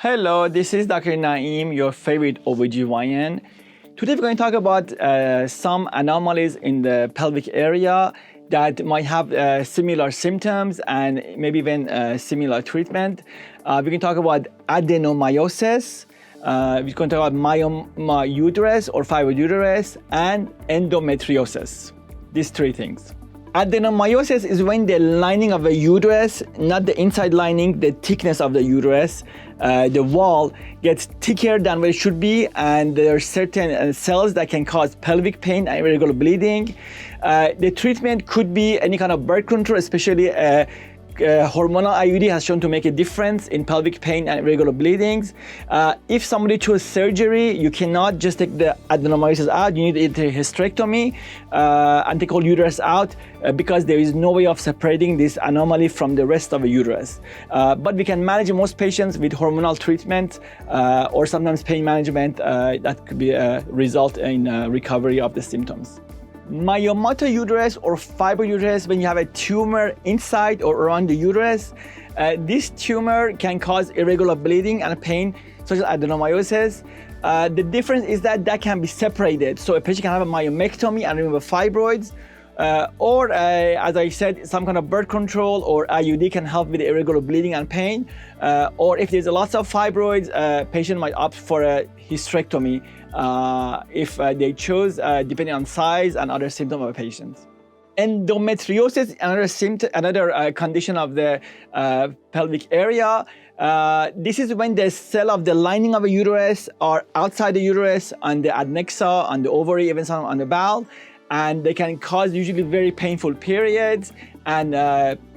Hello, this is Dr. Naeem, your favorite OBGYN. Today we're going to talk about some anomalies in the pelvic area that might have similar symptoms and maybe even similar treatment. We can talk about adenomyosis. We're going to talk about myoma uterus or fibroid uterus and endometriosis. These three things. Adenomyosis is when the lining of the uterus, not the inside lining, the thickness of the uterus, the wall gets thicker than what it should be, and there are certain cells that can cause pelvic pain and irregular bleeding. The treatment could be any kind of birth control, especially hormonal IUD has shown to make a difference in pelvic pain and irregular bleedings. If somebody chooses surgery, you cannot just take the adenomyosis out. You need a hysterectomy and take all uterus out because there is no way of separating this anomaly from the rest of the uterus. But we can manage most patients with hormonal treatment or sometimes pain management that could be result in recovery of the symptoms. Myoma uterus or fibroid uterus, when you have a tumor inside or around the uterus, this tumor can cause irregular bleeding and pain, such as adenomyosis. The difference is that can be separated. So a patient can have a myomectomy and remove fibroids, or as I said, some kind of birth control or IUD can help with irregular bleeding and pain. Or if there's lots of fibroids, patient might opt for a hysterectomy if they choose, depending on size and other symptoms of a patient. Endometriosis, another condition of the pelvic area. This is when the cell of the lining of a uterus are outside the uterus, on the adnexa, on the ovary, even some on the bowel, and they can cause usually very painful periods and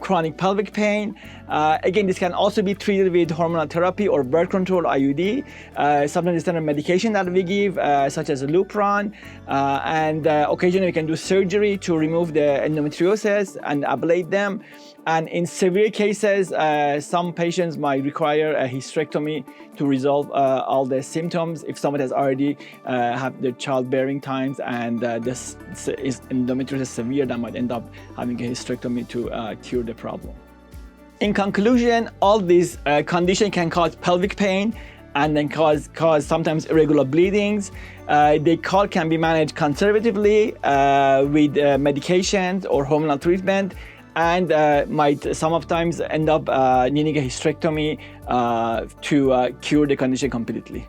chronic pelvic pain. Again, this can also be treated with hormonal therapy or birth control IUD. Sometimes standard medication that we give, such as Lupron, and occasionally we can do surgery to remove the endometriosis and ablate them. And in severe cases, some patients might require a hysterectomy to resolve all the symptoms. If somebody has already have the childbearing times and this is endometriosis severe, that might end up having a hysterectomy to cure the problem. In conclusion, all these conditions can cause pelvic pain and then cause sometimes irregular bleedings. The call can be managed conservatively with medications or hormonal treatment, and might sometimes end up needing a hysterectomy to cure the condition completely.